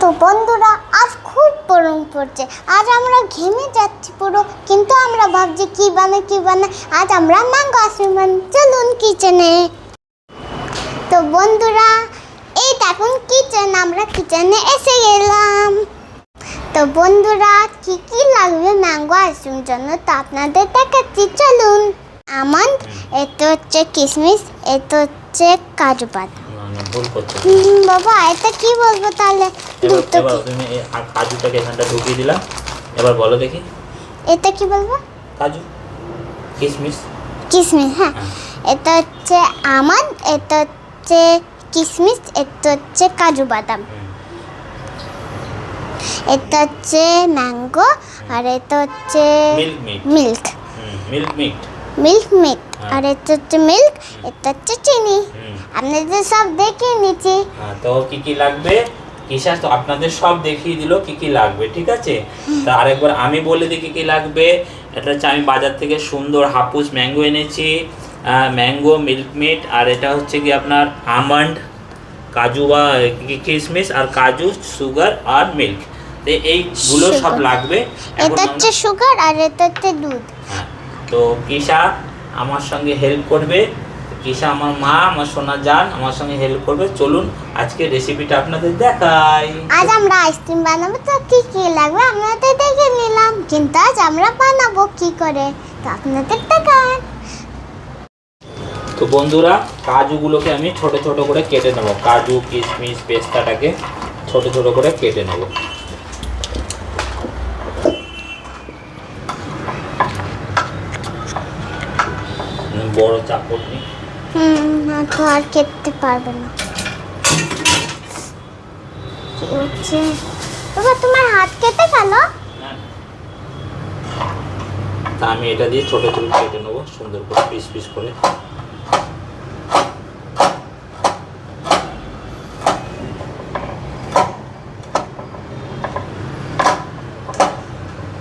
তো বন্ধুরা, আজ খুব গরম পড়ছে। আজ আমরা ঘেমে যাচ্ছি পুরো, কিন্তু আমরা ভাবছি কি বানাই। আজ আমরা ম্যাঙ্গো আইসক্রিম বানাই। চলুন কিচেনে। তো বন্ধুরা, এই দেখুন কিচেন, আমরা কিচেনে এসে গেলাম। তো বন্ধুরা, কি লাগবে ম্যাঙ্গো আইসক্রিমের জন্য তা আপনাদের দেখাচ্ছি, চলুন। আমন্ড, এটা হচ্ছে কিশমিশ, এটা হচ্ছে কাজু বাদাম। বাবা, এটা কি বলবো তাহলে? এবার তুমি কাজুটাকে এখানটা ঢুকিয়ে দিলাম। এবার বলো দেখি, এটা কি বলবো? কাজু, কিশমিশ। হ্যাঁ। এটা হচ্ছে আমন্ড, এটা হচ্ছে কিশমিশ, এটা হচ্ছে কাজু বাদাম, এটা হচ্ছে ম্যাঙ্গো, আর এটা হচ্ছে মিল্ক, আর এটা হচ্ছে মিল্ক, এটা হচ্ছে চিনি। আপনাদের সব দেখিয়ে নিচ্ছি। তো কি লাগবে কিশা তো আপনাদের সব দেখিয়ে দিল কি লাগবে, ঠিক আছে? তা আরেকবার আমি বলে দিই কি লাগবে। এটা হচ্ছে আমি বাজার থেকে সুন্দর হাপুস ম্যাঙ্গো এনেছি, ম্যাঙ্গো, মিল্কমেট, আর এটা হচ্ছে কি আপনার আমন্ড, কাজু বা কিশমিশ, আর কাজু, সুগার আর মিল্ক। তো এইগুলো সব লাগবে। এটা হচ্ছে সুগার আর এটা হচ্ছে দুধ। হ্যাঁ, তো কিশা আমার সঙ্গে হেল্প করবে। কিশা আমার মা, আমার সোনা জান, আমার সঙ্গে হেল্প করবে। চলুন আজকে রেসিপিটা আপনাদের দেখাই। আজ আমরা আইসক্রিম বানাবো, তো কি লাগবে আপনাদের দেখে নিলাম, কিন্তু আজ আমরা বানাবো কি করে তো আপনাদের দেখান। তো বন্ধুরা, কাজুগুলোকে আমি ছোট ছোট করে কেটে নেব। কাজু, কিশমিশ, পেস্তাটাকে ছোট ছোট করে কেটে নেব। বড় চাকর নেই, তো আর খেতে পারবে না। তোমার হাত কেটে গেল। তা আমি এটা দিয়ে ছোট ছোট কেটে নেবো, সুন্দর করে পিস পিস করে।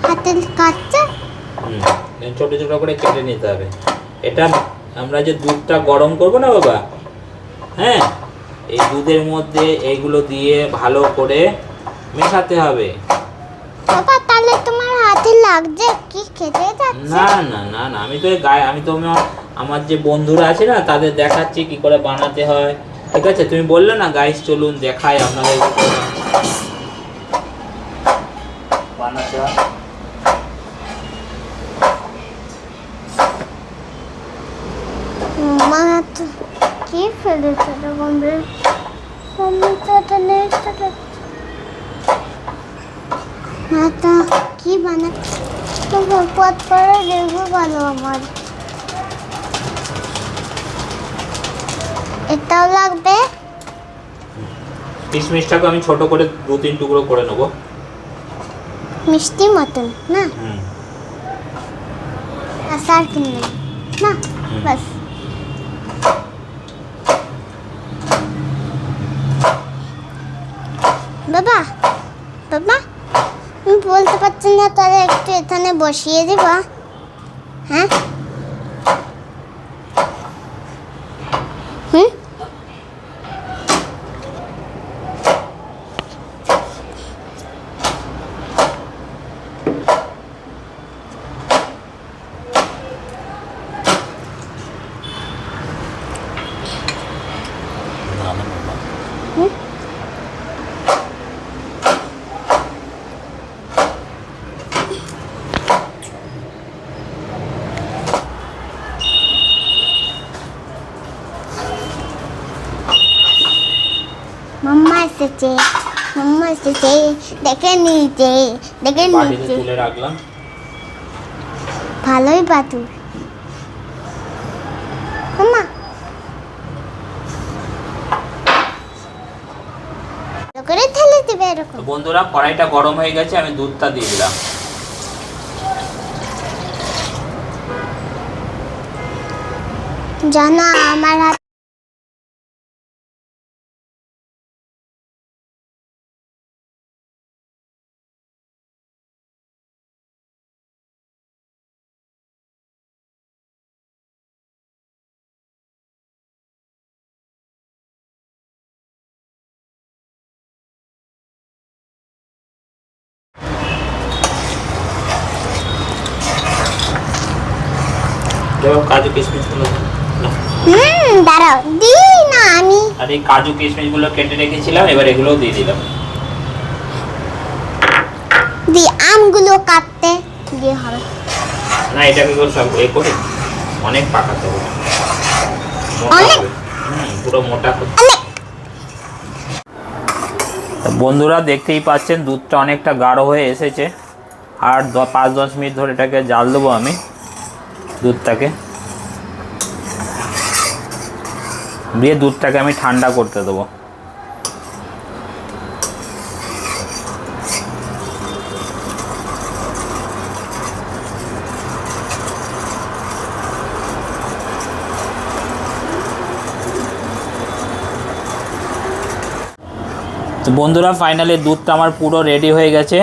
হাতে কাটছে। ছোট ছোট করে কেটে নিতে হবে। এটা আমরা যে দুধটা গরম করব না বাবা, হ্যাঁ, এই দুধের মধ্যে এইগুলো দিয়ে ভালো করে মেশাতে হবে। বাবা, তাহলে তোমার হাতে লাগছে কি, খেতে যাচ্ছে? না না না না, আমি তো আমি তো আমার যে বন্ধুরা আছে না তাদের দেখাচ্ছি কি করে বানাতে হয়, ঠিক আছে? তুমি বললে না গাইস, চলুন দেখাই আপনাদের বানাতে হয়। মা তো কি ফেলেছে রে বন্ধু? কম্পিউটারটা নেক্সট মাতা কি বানাচ্ছে? তো পথ পরে দেখবো ভালো আমার। এটাও লাগবে। কিশমিশটাকে আমি ছোট করে 2-3 টুকরো করে নেবো, মিষ্টি মতন না। আচার কিনলাম না, বাস। বাবা, আমি বলতে পারছি না, তাহলে একটু এখানে বসিয়ে দিবা। হ্যাঁ, মাম্মা এসেছে, দেখে নিয়েছে। তুলে রাখলাম। ভালোই বাতুর মাম্মা। করে ঢেলে দিবে এরকম। তো বন্ধুরা, কড়াইটা গরম হয়ে গেছে, আমি দুধটা দিয়ে দিলাম। জানা আমার হাত দেখো কাজু কিশমিশগুলো নাও। দাঁড়াও দি না আমি। আর এই কাজু কিশমিশগুলো কেটে রেখেছিলাম, এবার এগুলোও দিয়ে দিলাম। দি আমগুলো কাটতে দিয়ে হবে না, এটাকে সব করে অনেক পাকাতে হবে, মোটা অনেক? হবে। পুরো মোটা করে। অনেক। বন্ধুরা দেখতেই পাচ্ছেন দুধটা অনেকটা গাঢ় হয়ে এসেছে। আর 5-10 মিনিট ধরে এটাকে জাল দেবো আমি দুধটাকে, দিয়ে দুধটাকে আমি ঠান্ডা করতে দেবো। তো বন্ধুরা ফাইনালি দুধটা আমার পুরো রেডি হয়ে গেছে,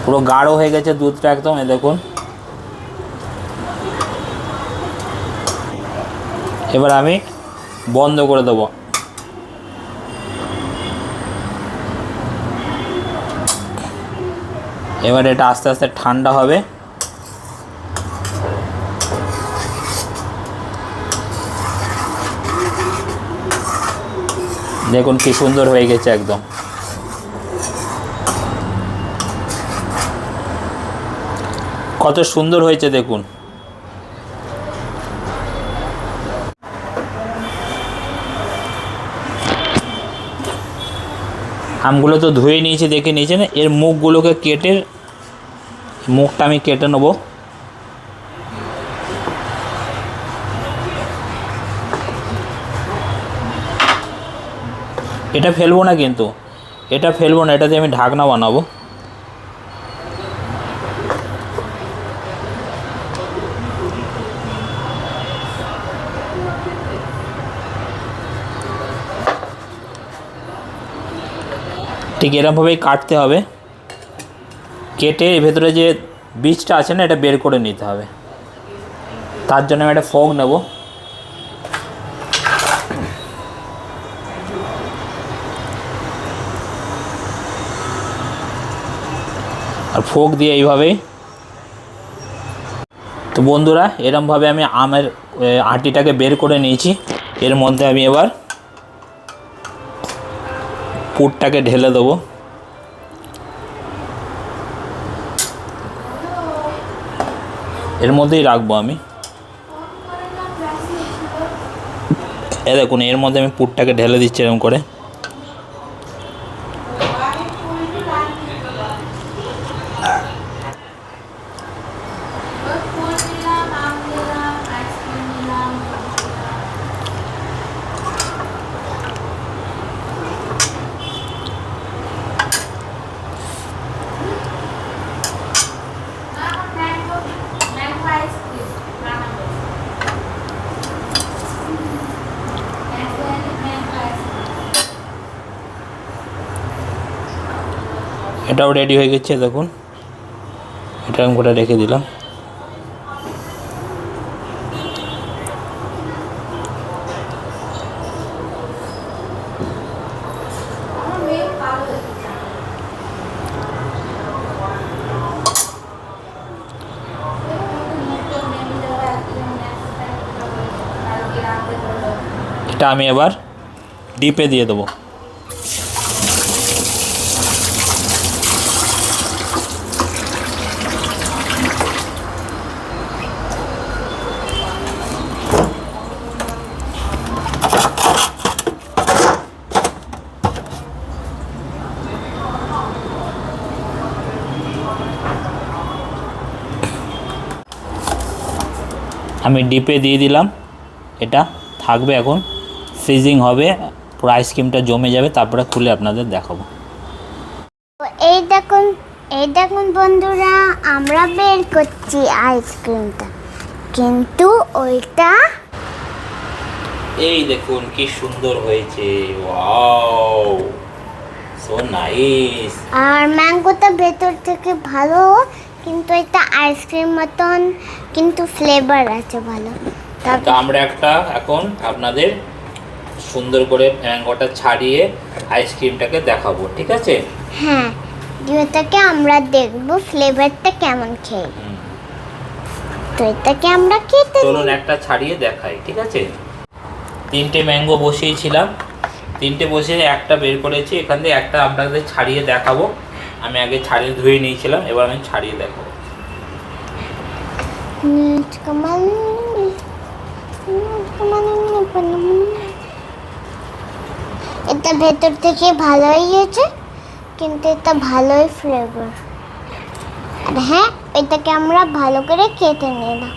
পুরো গাঢ় হয়ে গেছে দুধটা একদম। এই দেখুন, এবার আমি বন্ধ করে দেবো। এবার এটা আস্তে আস্তে ঠান্ডা হবে। দেখুন কি সুন্দর হয়ে গেছে একদম। কত সুন্দর হয়েছে দেখুন। আমগুলো তো ধুয়ে নিয়েছি, দেখে নিয়েছেন। এর মুখগুলোকে কেটে, মুখটা আমি কেটে নেব। এটা ফেলবো না, কিন্তু এটা ফেলবো না, এটা দিয়ে আমি ঢাকনা বানাবো। ঠিক এরকমভাবেই কাটতে হবে, কেটে এর ভেতরে যে বীজটা আছে না, এটা বের করে নিতে হবে। তার জন্য আমি একটা ফোক নেব, আর ফোক দিয়ে এইভাবেই। তো বন্ধুরা এরকমভাবে আমি আমের আটিটাকে বের করে নিয়েছি। এর মধ্যে আমি এবার পুরটাকে ঢেলে দেবো। এর মধ্যেই রাখবো আমি। এ দেখুন, এর মধ্যে আমি পুরটাকে ঢেলে দিচ্ছি এরকম করে। এটাও রেডি হয়ে গেছে দেখুন, এটা আমি করে রেখে দিলাম। এটা আমি এবার ডিপে দিয়ে দেবো। আমি ডিপে দিয়ে দিলাম, এটা থাকবে এখন, ফ্রিজিং হবে, পুরো আইসক্রিমটা জমে যাবে, তারপরে খুলে আপনাদের দেখাবো। এই দেখুন বন্ধুরা, আমরা বের করছি আইসক্রিমটা, কিন্তু ওইটা এই দেখুন কি সুন্দর হয়েছে, ওয়াও সো নাইস। আর ম্যাঙ্গোটা ভেতর থেকে ভালো, কিন্তু এটা আইসক্রিম মতন, কিন্তু ফ্লেভার আছে ভালো। তো আমরা একটা এখন আপনাদের সুন্দর করে ম্যাঙ্গোটা ছাড়িয়ে আইসক্রিমটাকে দেখাবো, ঠিক আছে? হ্যাঁ, যেটাকে আমরা দেখবো ফ্লেভারটা কেমন খেয়ে। তো এটাকে আমরা কেটে চলুন একটা ছাড়িয়ে দেখাই, ঠিক আছে? 3টে ম্যাঙ্গো বসিয়েছিলাম, 3টে বসিয়ে একটা বের করেছি। এখান থেকে একটা আপনাদের ছাড়িয়ে দেখাবো। আমি আগে ছাড়িয়ে ধুয়ে নিয়েছিলাম, এবার আমি ছাড়িয়ে দেখাবো। এটা ভেতর থেকে ভালোই হয়েছে, কিন্তু এটা ভালোই ফ্লেভার। আর হ্যাঁ, এটাকে আমরা ভালো করে কেটে নিলাম।